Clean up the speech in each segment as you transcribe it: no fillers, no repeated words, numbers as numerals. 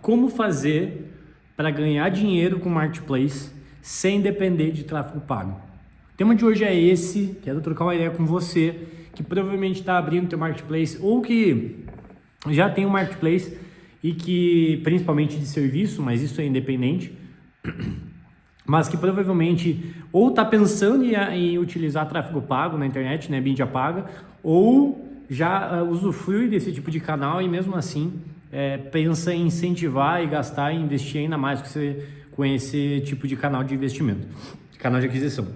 como fazer para ganhar dinheiro com Marketplace sem depender de tráfego pago. O tema de hoje é esse, quero trocar uma ideia com você que provavelmente está abrindo teu Marketplace ou que já tem um Marketplace e que, principalmente de serviço, mas isso é independente, mas que provavelmente ou está pensando em utilizar tráfego pago na internet, né, mídia paga, ou já usufrui desse tipo de canal e mesmo assim pensa em incentivar e gastar e investir ainda mais com esse tipo de canal de investimento, canal de aquisição.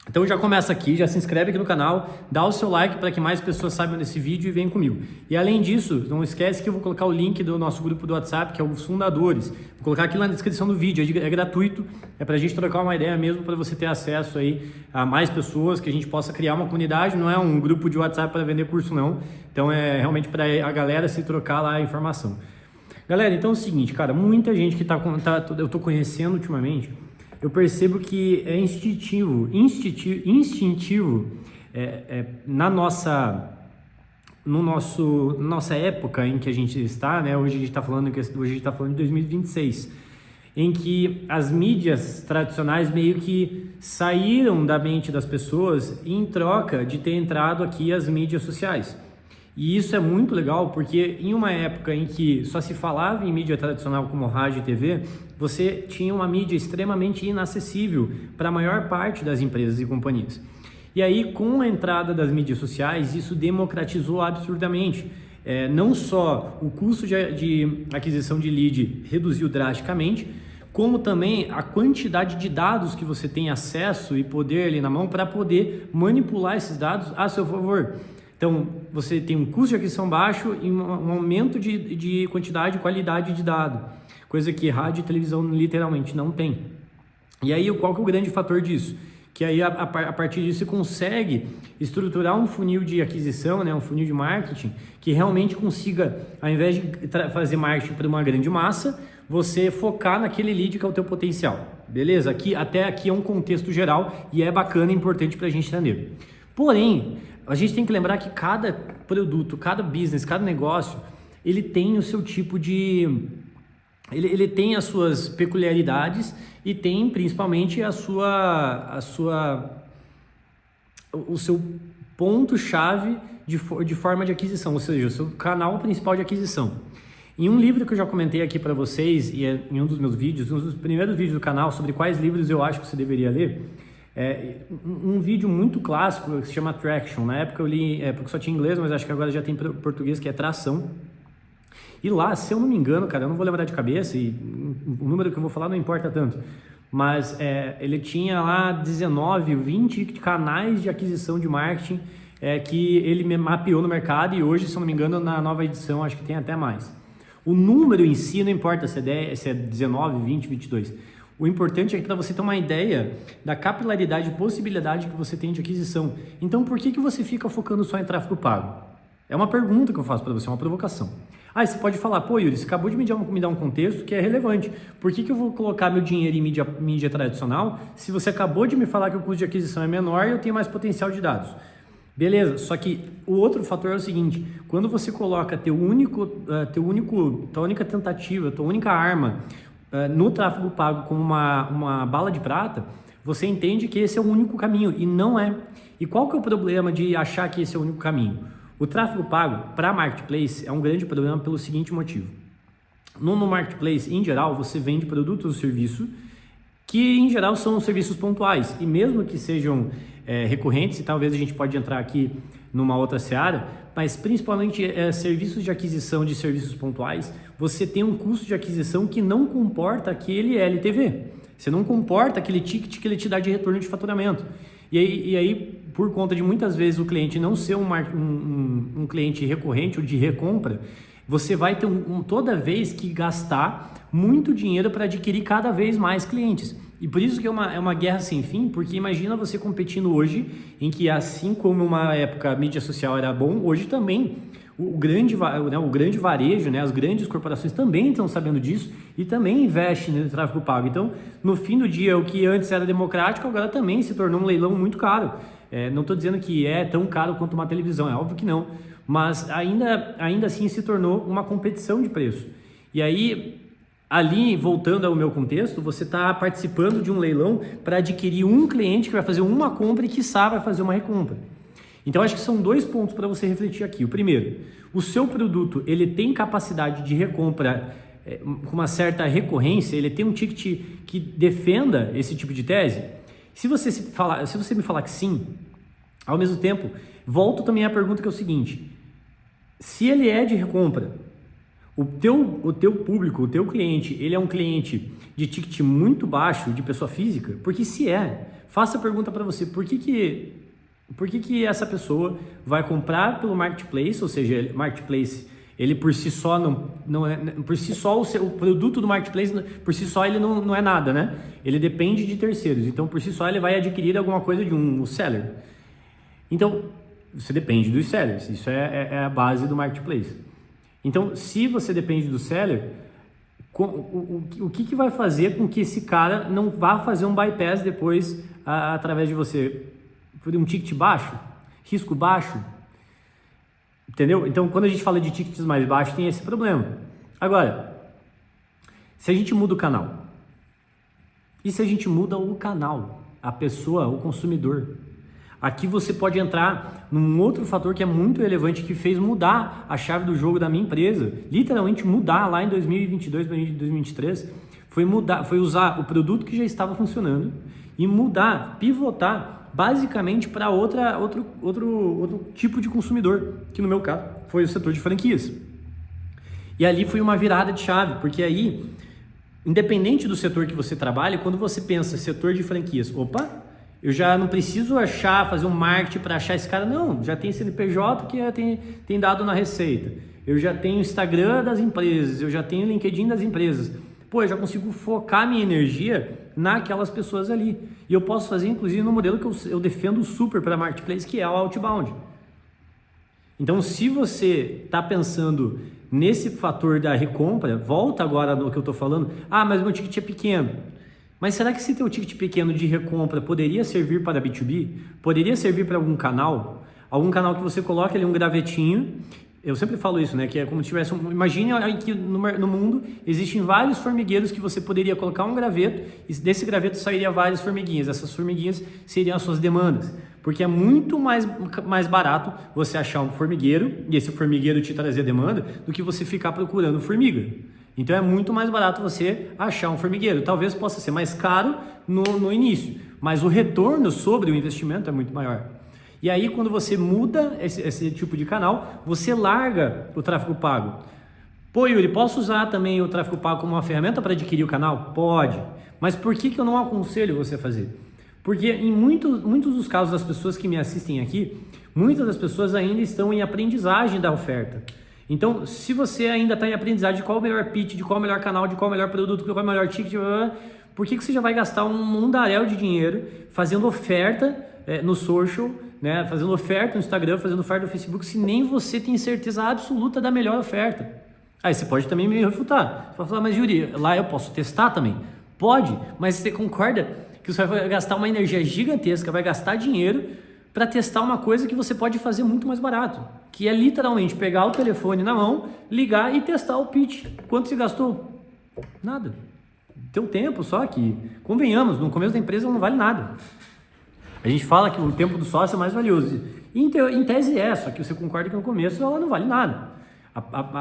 Então já começa aqui, já se inscreve aqui no canal, dá o seu like para que mais pessoas saibam desse vídeo e venham comigo. E além disso, não esquece que eu vou colocar o link do nosso grupo do WhatsApp, que é os fundadores. Vou colocar aqui na descrição do vídeo, é gratuito, é para a gente trocar uma ideia mesmo, para você ter acesso aí a mais pessoas, que a gente possa criar uma comunidade, não é um grupo de WhatsApp para vender curso não, então é realmente para a galera se trocar lá a informação. Galera, então é o seguinte, cara, muita gente que eu tô conhecendo ultimamente, eu percebo que é instintivo na nossa época em que a gente está, né? Hoje a gente está falando de 2026, em que as mídias tradicionais meio que saíram da mente das pessoas em troca de ter entrado aqui as mídias sociais. E isso é muito legal porque em uma época em que só se falava em mídia tradicional como rádio e TV, você tinha uma mídia extremamente inacessível para a maior parte das empresas e companhias. E aí, com a entrada das mídias sociais, isso democratizou absurdamente. Não só o custo de aquisição de lead reduziu drasticamente, como também a quantidade de dados que você tem acesso e poder ali na mão para poder manipular esses dados a seu favor. Então, você tem um custo de aquisição baixo e um aumento de quantidade e qualidade de dado, coisa que rádio e televisão literalmente não tem. E aí, qual que é o grande fator disso? Que aí, a partir disso, você consegue estruturar um funil de aquisição, né, um funil de marketing, que realmente consiga, ao invés de fazer marketing para uma grande massa, você focar naquele lead que é o teu potencial. Beleza? Até aqui é um contexto geral e é bacana e importante para a gente entender. Porém, a gente tem que lembrar que cada produto, cada business, cada negócio, ele tem o seu tipo de... Ele tem as suas peculiaridades e tem principalmente o seu ponto-chave de forma de aquisição, ou seja, o seu canal principal de aquisição. Em um livro que eu já comentei aqui para vocês, e em um dos meus vídeos, um dos primeiros vídeos do canal sobre quais livros eu acho que você deveria ler, um vídeo muito clássico que se chama Traction. Na época eu li, porque só tinha inglês, mas acho que agora já tem português, que é Tração. E lá, se eu não me engano, cara, eu não vou lembrar de cabeça, e o número que eu vou falar não importa tanto, mas ele tinha lá 19, 20 canais de aquisição de marketing que ele mapeou no mercado, e hoje, se eu não me engano, na nova edição, acho que tem até mais. O número em si não importa se é 19, 20, 22. O importante é que para você ter uma ideia da capilaridade e possibilidade que você tem de aquisição. Então, por que você fica focando só em tráfego pago? É uma pergunta que eu faço para você, é uma provocação. Você pode falar, pô Yuri, você acabou de me dar um contexto que é relevante. Por que eu vou colocar meu dinheiro em mídia tradicional se você acabou de me falar que o custo de aquisição é menor e eu tenho mais potencial de dados? Beleza, só que o outro fator é o seguinte: quando você coloca tua única tentativa, tua única arma no tráfego pago como uma bala de prata, você entende que esse é o único caminho, e não é. E qual que é o problema de achar que esse é o único caminho? O tráfego pago para Marketplace é um grande problema pelo seguinte motivo. No Marketplace, em geral, você vende produtos ou serviços que, em geral, são serviços pontuais. E mesmo que sejam recorrentes, e talvez a gente pode entrar aqui numa outra seara, mas principalmente serviços de aquisição de serviços pontuais, você tem um custo de aquisição que não comporta aquele LTV. Você não comporta aquele ticket que ele te dá de retorno de faturamento. E aí, por conta de muitas vezes o cliente não ser um cliente recorrente ou de recompra, você vai ter toda vez que gastar muito dinheiro para adquirir cada vez mais clientes. E por isso que é uma guerra sem fim, porque imagina você competindo hoje, em que assim como uma época a mídia social era bom, hoje também o grande varejo, né, as grandes corporações também estão sabendo disso e também investem no tráfego pago. Então, no fim do dia, o que antes era democrático, agora também se tornou um leilão muito caro. Não estou dizendo que é tão caro quanto uma televisão, é óbvio que não, mas ainda assim se tornou uma competição de preço. E aí, ali, voltando ao meu contexto, você está participando de um leilão para adquirir um cliente que vai fazer uma compra e, quiçá, vai fazer uma recompra. Então, acho que são 2 pontos para você refletir aqui. O primeiro, o seu produto ele tem capacidade de recompra com uma certa recorrência, ele tem um ticket que defenda esse tipo de tese? Se você me falar que sim, ao mesmo tempo, volto também à pergunta que é o seguinte: se ele é de recompra, o teu público, o teu cliente, ele é um cliente de ticket muito baixo, de pessoa física? Porque se faça a pergunta para você, por que essa pessoa vai comprar pelo marketplace? Ou seja, marketplace, ele por si só não é, por si só o produto do marketplace por si só ele não é nada, né? Ele depende de terceiros, então por si só ele vai adquirir alguma coisa de um seller. Então você depende dos sellers, isso é a base do marketplace. Então, se você depende do seller, o que vai fazer com que esse cara não vá fazer um bypass depois através de você? Por um ticket baixo? Risco baixo? Entendeu? Então, quando a gente fala de tickets mais baixos, tem esse problema. Agora, se a gente muda o canal, e se a gente muda o canal, a pessoa, o consumidor? Aqui você pode entrar num outro fator que é muito relevante, que fez mudar a chave do jogo da minha empresa, literalmente mudar lá em 2022, 2023, foi usar o produto que já estava funcionando e mudar, pivotar basicamente para outro tipo de consumidor, que no meu caso foi o setor de franquias. E ali foi uma virada de chave, porque aí, independente do setor que você trabalha, quando você pensa setor de franquias, eu já não preciso fazer um marketing para achar esse cara, não, já tem CNPJ que tem dado na receita, eu já tenho Instagram das empresas, eu já tenho LinkedIn das empresas, eu já consigo focar minha energia naquelas pessoas ali, e eu posso fazer inclusive no modelo que eu defendo super para marketplace, que é o outbound. Então, se você está pensando nesse fator da recompra, volta agora no que eu estou falando, mas meu ticket é pequeno. Mas será que esse teu ticket pequeno de recompra poderia servir para B2B? Poderia servir para algum canal? Algum canal que você coloca ali um gravetinho. Eu sempre falo isso, né? Que é como se tivesse imagine que no mundo existem vários formigueiros que você poderia colocar um graveto e desse graveto sairia várias formiguinhas. Essas formiguinhas seriam as suas demandas. Porque é muito mais barato você achar um formigueiro e esse formigueiro te trazer demanda do que você ficar procurando formiga. Então é muito mais barato você achar um formigueiro. Talvez possa ser mais caro no início, mas o retorno sobre o investimento é muito maior. E aí, quando você muda esse tipo de canal, você larga o tráfego pago. Yuri, posso usar também o tráfego pago como uma ferramenta para adquirir o canal? Pode. Mas por que eu não aconselho você a fazer? Porque em muitos dos casos das pessoas que me assistem aqui, muitas das pessoas ainda estão em aprendizagem da oferta. Então, se você ainda está em aprendizagem de qual o melhor pitch, de qual o melhor canal, de qual o melhor produto, de qual o melhor ticket, por que você já vai gastar um mundaréu de dinheiro fazendo oferta no social, né? Fazendo oferta no Instagram, fazendo oferta no Facebook, se nem você tem certeza absoluta da melhor oferta? Aí você pode também me refutar. Você vai falar, mas Yuri, lá eu posso testar também? Pode, mas você concorda que você vai gastar uma energia gigantesca, vai gastar dinheiro para testar uma coisa que você pode fazer muito mais barato, que é literalmente pegar o telefone na mão, ligar e testar o pitch. Quanto você gastou? Nada. Teu tempo só que, convenhamos, no começo da empresa não vale nada. A gente fala que o tempo do sócio é mais valioso. E em tese só que você concorda que no começo ela não vale nada.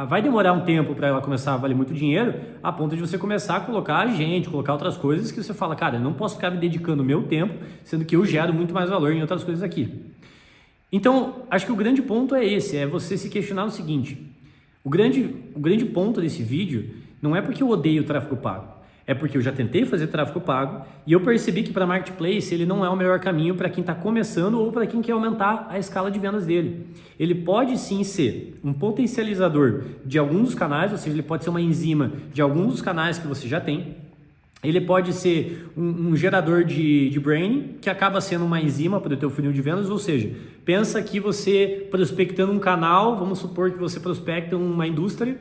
Vai demorar um tempo para ela começar a valer muito dinheiro, a ponto de você começar a colocar gente, colocar outras coisas que você fala, cara, eu não posso ficar me dedicando o meu tempo, sendo que eu gero muito mais valor em outras coisas aqui. Então, acho que o grande ponto é esse, é você se questionar o seguinte, o grande ponto desse vídeo não é porque eu odeio o tráfego pago, é porque eu já tentei fazer tráfego pago e eu percebi que para marketplace ele não é o melhor caminho para quem está começando ou para quem quer aumentar a escala de vendas dele. Ele pode sim ser um potencializador de alguns dos canais, ou seja, ele pode ser uma enzima de alguns dos canais que você já tem. Ele pode ser um gerador de brain, que acaba sendo uma enzima para o teu funil de vendas, ou seja, pensa que você prospectando um canal, vamos supor que você prospecta uma indústria,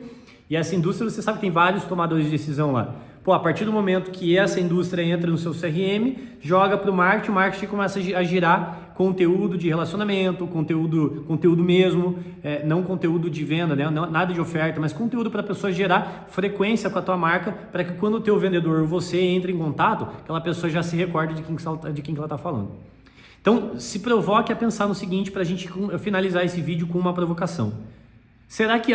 e essa indústria você sabe que tem vários tomadores de decisão lá. Pô, a partir do momento que essa indústria entra no seu CRM, joga para o marketing começa a girar conteúdo de relacionamento, conteúdo mesmo, não conteúdo de venda, né? Não, nada de oferta, mas conteúdo para a pessoa gerar frequência com a tua marca, para que quando o teu vendedor ou você entre em contato, aquela pessoa já se recorde de quem que ela está falando. Então, se provoque a pensar no seguinte, para a gente finalizar esse vídeo com uma provocação. Será que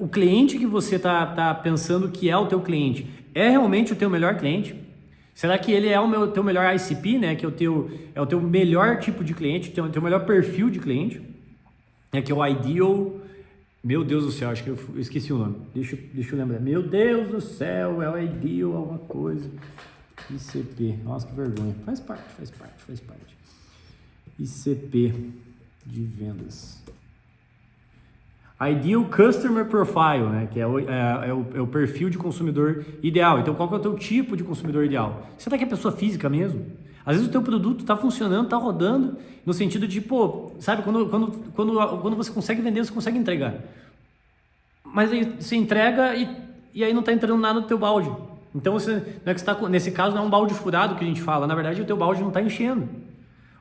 o cliente que você está pensando que é o teu cliente é realmente o teu melhor cliente? Será que ele é o teu melhor ICP, né? Que é o teu melhor tipo de cliente, o teu melhor perfil de cliente? Que é o Ideal... Meu Deus do céu, acho que eu esqueci o nome. Deixa eu lembrar. Meu Deus do céu, é o Ideal alguma coisa. ICP. Nossa, que vergonha. Faz parte. ICP de vendas. Ideal Customer Profile, né? Que é o perfil de consumidor ideal. Então, qual que é o teu tipo de consumidor ideal? Será que é pessoa física mesmo? Às vezes o teu produto está funcionando, está rodando, no sentido de, pô, sabe, quando você consegue vender, você consegue entregar. Mas aí você entrega e aí não está entrando nada no teu balde. Então, não é que você tá, nesse caso, não é um balde furado que a gente fala. Na verdade, o teu balde não está enchendo.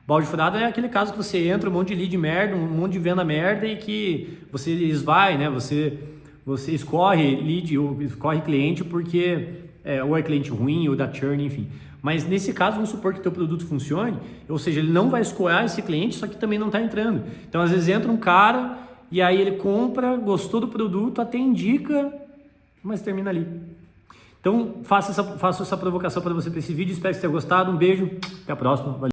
Balde furado é aquele caso que você entra, um monte de lead merda, um monte de venda merda e que você esvai, né? Você escorre lead ou escorre cliente porque ou é cliente ruim ou dá churn, enfim. Mas nesse caso, vamos supor que o teu produto funcione, ou seja, ele não vai escoar esse cliente, só que também não está entrando. Então, às vezes entra um cara e aí ele compra, gostou do produto, até indica, mas termina ali. Então, faço essa provocação para você para esse vídeo. Espero que você tenha gostado. Um beijo, até a próxima. Valeu.